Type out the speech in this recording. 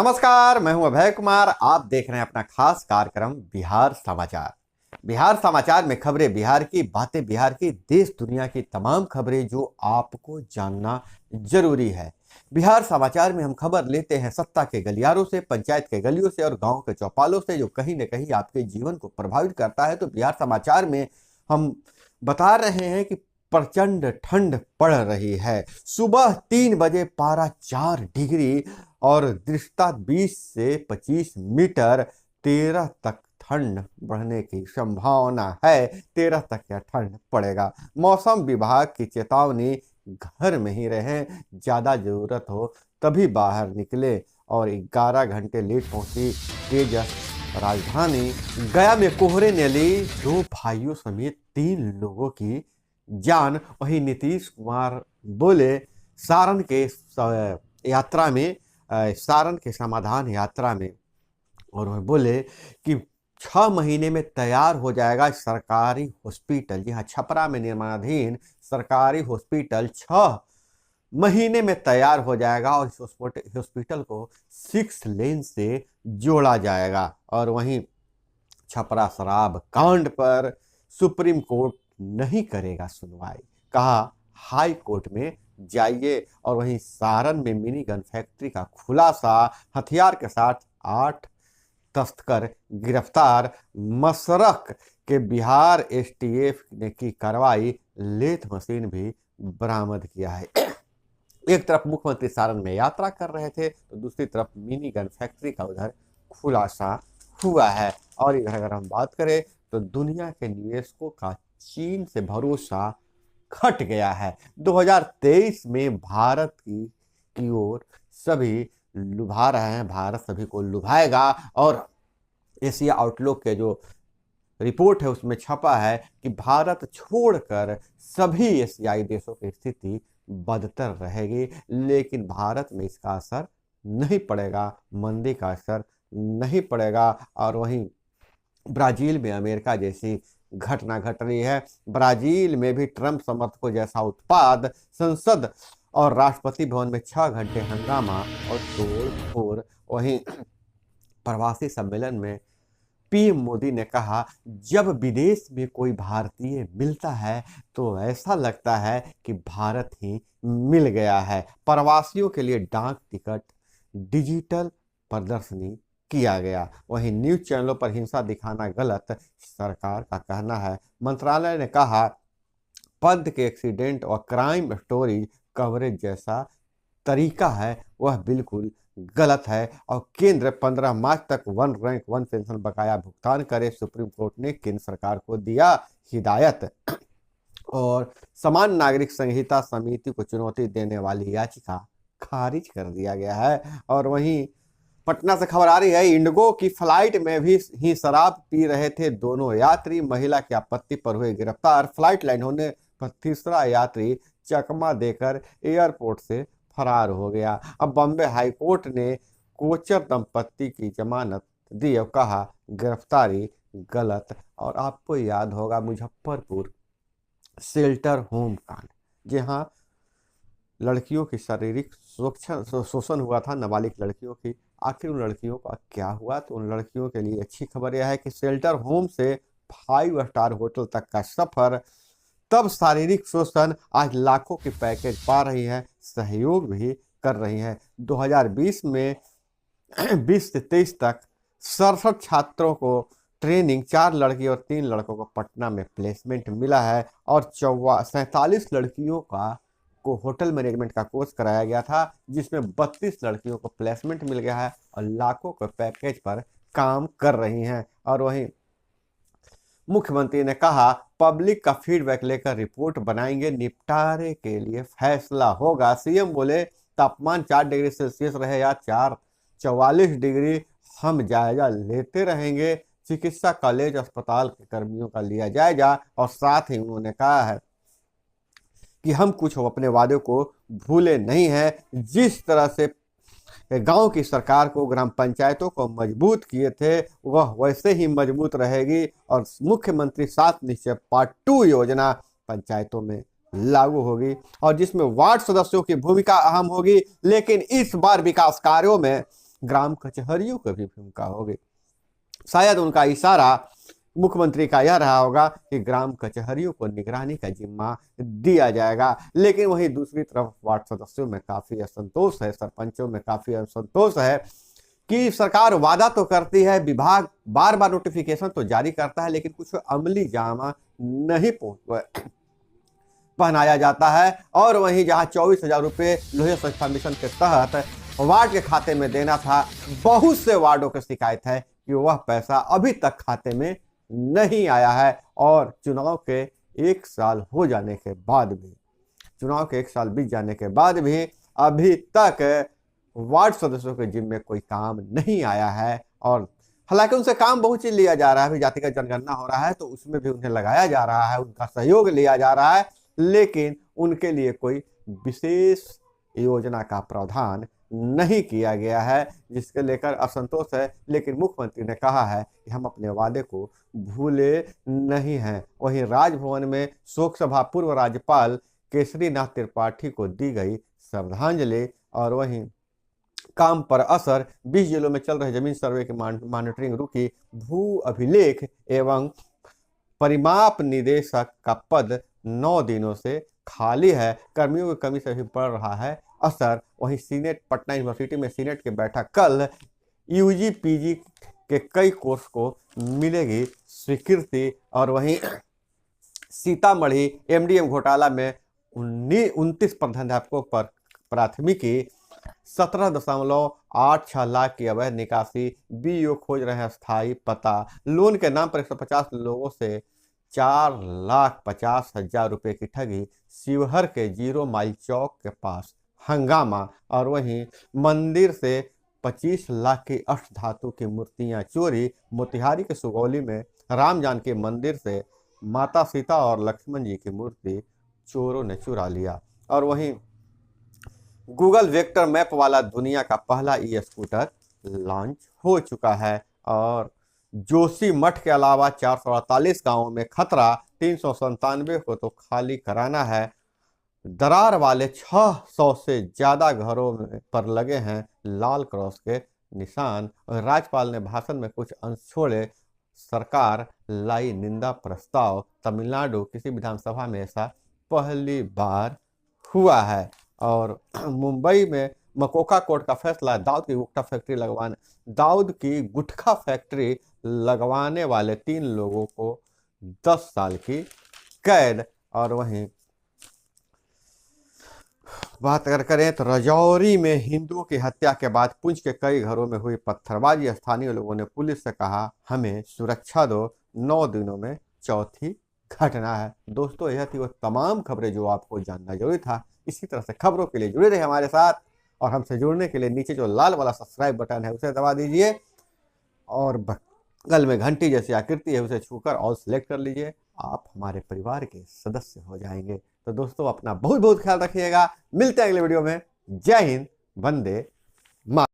नमस्कार, मैं हूं अभय कुमार। आप देख रहे हैं अपना खास कार्यक्रम बिहार समाचार। बिहार समाचार में खबरें बिहार की, बातें बिहार की, देश दुनिया की तमाम खबरें जो आपको जानना जरूरी है। बिहार समाचार में हम खबर लेते हैं सत्ता के गलियारों से, पंचायत के गलियों से और गांव के चौपालों से, जो कहीं न कहीं आपके जीवन को प्रभावित करता है। तो बिहार समाचार में हम बता रहे हैं कि प्रचंड ठंड पड़ रही है। सुबह 3 बजे पारा 4 डिग्री और दृष्टता 20 से 25 मीटर। 13 तक ठंड बढ़ने की संभावना है। 13 तक यह ठंड पड़ेगा। मौसम विभाग की चेतावनी, घर में ही रहें, ज्यादा जरूरत हो तभी बाहर निकले। और 11 घंटे लेट पहुंची तेजस राजधानी गया में कोहरे ने ली 2 भाइयों समेत 3 लोगों की जान। वहीं नीतीश कुमार बोले सारण के यात्रा में, सारण के समाधान यात्रा में, और वह बोले कि 6 महीने में तैयार हो जाएगा सरकारी हॉस्पिटल। जी हाँ, छपरा में निर्माणाधीन सरकारी हॉस्पिटल 6 महीने में तैयार हो जाएगा और इस हॉस्पिटल को 6 लेन से जोड़ा जाएगा। और वहीं छपरा शराब कांड पर सुप्रीम कोर्ट नहीं करेगा सुनवाई, कहा हाई कोर्ट में जाइए। और वहीं सारण में मिनी गन फैक्ट्री का खुलासा, हथियार के साथ 8 तस्कर गिरफ्तार। मसरख के बिहार एसटीएफ ने की कार्रवाई, लेथ मशीन भी बरामद किया है। एक तरफ मुख्यमंत्री सारण में यात्रा कर रहे थे तो दूसरी तरफ मिनी गन फैक्ट्री का उधर खुलासा हुआ है। और इधर अगर हम बात करें तो दुनिया के निवेशकों का चीन से भरोसा घट गया है। 2023 में भारत की ओर सभी लुभा रहे हैं, भारत सभी को लुभाएगा। और एशिया आउटलुक के जो रिपोर्ट है उसमें छपा है कि भारत छोड़कर सभी एशियाई देशों की स्थिति बदतर रहेगी, लेकिन भारत में इसका असर नहीं पड़ेगा, मंदी का असर नहीं पड़ेगा। और वहीं ब्राजील में अमेरिका जैसी घटना घट रही है। ब्राजील में भी ट्रंप समर्थकों जैसा उत्पाद, संसद और राष्ट्रपति भवन में 6 घंटे हंगामा और तोड़ फोड़। वहीं प्रवासी सम्मेलन में पीएम मोदी ने कहा, जब विदेश में कोई भारतीय मिलता है तो ऐसा लगता है कि भारत ही मिल गया है। प्रवासियों के लिए डाक टिकट डिजिटल प्रदर्शनी किया गया। वहीं न्यूज चैनलों पर हिंसा दिखाना गलत, सरकार का कहना है। मंत्रालय ने कहा, पद के एक्सीडेंट और क्राइम स्टोरीज कवरेज जैसा तरीका है वह बिल्कुल गलत है। और केंद्र 15 मार्च तक 1 रैंक 1 पेंशन बकाया भुगतान करे, सुप्रीम कोर्ट ने केंद्र सरकार को दिया हिदायत। और समान नागरिक संहिता समिति को चुनौती देने वाली याचिका खारिज कर दिया गया है। और वहीं पटना से खबर आ रही है, इंडिगो की फ्लाइट में भी ही शराब पी रहे थे दोनों यात्री, महिला की आपत्ति पर हुए गिरफ्तार। फ्लाइट लैंड होने पर तीसरा यात्री चकमा देकर एयरपोर्ट से फरार हो गया। अब बॉम्बे हाईकोर्ट ने कोचर दंपत्ति की जमानत दी और कहा गिरफ्तारी गलत। और आपको याद होगा मुजफ्फरपुर शेल्टर होम कांड, जी हाँ, लड़कियों की शारीरिक शोषण हुआ था, नाबालिग लड़कियों की। आखिर उन लड़कियों का क्या हुआ? तो उन लड़कियों के लिए अच्छी खबर यह है कि शेल्टर होम से 5 स्टार होटल तक का सफर, तब शारीरिक शोषण, आज लाखों की पैकेज पा रही है, सहयोग भी कर रही है। 2020 में 20 से 23 तक 67 छात्रों को ट्रेनिंग, 4 लड़की और 3 लड़कों को पटना में प्लेसमेंट मिला है। और 47 लड़कियों को होटल मैनेजमेंट का कोर्स कराया गया था, जिसमें 32 लड़कियों को प्लेसमेंट मिल गया है और लाखों के पैकेज पर काम कर रही हैं। और वहीं मुख्यमंत्री ने कहा, पब्लिक का फीडबैक लेकर रिपोर्ट बनाएंगे, निपटारे के लिए फैसला होगा। सीएम बोले, तापमान 4 डिग्री सेल्सियस रहे या 44 डिग्री, हम जायजा लेते रहेंगे। चिकित्सा कॉलेज अस्पताल के कर्मियों का लिया जायजा। और साथ ही उन्होंने कहा है कि हम कुछ अपने वादों को भूले नहीं हैं। जिस तरह से गांव की सरकार को, ग्राम पंचायतों को मजबूत किए थे, वह वैसे ही मजबूत रहेगी। और मुख्यमंत्री 7 निश्चय पार्ट 2 योजना पंचायतों में लागू होगी और जिसमें वार्ड सदस्यों की भूमिका अहम होगी। लेकिन इस बार विकास कार्यों में ग्राम कचहरियों को भी भूमिका होगी। शायद उनका इशारा मुख्यमंत्री का यह रहा होगा कि ग्राम कचहरियों को निगरानी का जिम्मा दिया जाएगा, लेकिन वहीं दूसरी तरफ वार्ड सदस्यों में काफी असंतोष है, सरपंचों में काफी असंतोष है कि सरकार वादा तो करती है, विभाग बार बार नोटिफिकेशन तो जारी करता है, लेकिन कुछ अमली जामा नहीं पहनाया जाता है। और वहीं जहां 24,000 रुपये लोहिया स्वच्छता मिशन के तहत वार्ड के खाते में देना था, बहुत से वार्डों की शिकायत है कि वह पैसा अभी तक खाते में नहीं आया है। और चुनाव के 1 साल हो जाने के बाद भी, चुनाव के 1 साल बीत जाने के बाद भी अभी तक वार्ड सदस्यों के जिम्मे कोई काम नहीं आया है। और हालांकि उनसे काम बहुत चीज लिया जा रहा है, अभी जातिगत जनगणना हो रहा है तो उसमें भी उन्हें लगाया जा रहा है, उनका सहयोग लिया जा रहा है, लेकिन उनके लिए कोई विशेष योजना का प्रावधान नहीं किया गया है, जिसके लेकर असंतोष है। लेकिन मुख्यमंत्री ने कहा है कि हम अपने वादे को भूले नहीं हैं। वहीं राजभवन में शोक सभा पूर्व राज्यपाल केसरीनाथ त्रिपाठी को दी गई श्रद्धांजलि। और वहीं काम पर असर, 20 जिलों में चल रहे जमीन सर्वे की मॉनिटरिंग रुकी। भू अभिलेख एवं परिमाप निदेशक का पद 9 दिनों से खाली है, कर्मियों की कमी से भी पड़ रहा है असर। वहीं सीनेट, पटना यूनिवर्सिटी में सीनेट की बैठक कल, यूजी पीजी के कई कोर्स को मिलेगी स्वीकृति। और वहीं सीतामढ़ी एमडीएम घोटाला में 29 प्रधानाध्यापकों पर प्राथमिकी, 17.86 लाख की अवैध निकासी, बीओ खोज रहे हैं स्थायी पता, लोन के नाम पर 150 लोगों से 4,50,000 रुपए की ठगी, शिवहर के 0 माइल चौक के पास हंगामा। और वहीं मंदिर से 25 लाख की अष्ट धातु की मूर्तियां चोरी, मोतिहारी के सुगौली में राम जानकी मंदिर से माता सीता और लक्ष्मण जी की मूर्ति चोरों ने चुरा लिया। और वहीं गूगल वेक्टर मैप वाला दुनिया का पहला ई स्कूटर लॉन्च हो चुका है। और जोशी मठ के अलावा 448 गांवों में खतरा, 397 को तो खाली कराना है। दरार वाले 600 से ज्यादा घरों में पर लगे हैं लाल क्रॉस के निशान। और राज्यपाल ने भाषण में कुछ अंश छोड़े, सरकार लाई निंदा प्रस्ताव, तमिलनाडु किसी विधानसभा में ऐसा पहली बार हुआ है। और मुंबई में मकोका कोर्ट का फैसला, दाऊद की गुटखा फैक्ट्री लगवाने वाले 3 लोगों को 10 साल की कैद। और वहीं बात अगर करें तो राजौरी में हिंदुओं की हत्या के बाद पुंछ के कई घरों में हुई पत्थरबाजी, स्थानीय लोगों ने पुलिस से कहा हमें सुरक्षा दो, 9 दिनों में चौथी घटना है। दोस्तों, यह थी वो तमाम खबरें जो आपको जानना जरूरी था। इसी तरह से खबरों के लिए जुड़े रहे हमारे साथ, और हमसे जुड़ने के लिए नीचे जो लाल वाला सब्सक्राइब बटन है उसे दबा दीजिए, और बगल में घंटी जैसी आकृति है उसे छूकर ऑल सेलेक्ट कर लीजिए। आप हमारे परिवार के सदस्य हो जाएंगे। तो दोस्तों, अपना बहुत बहुत ख्याल रखिएगा। मिलते हैं अगले वीडियो में। जय हिंद, वंदे मातरम।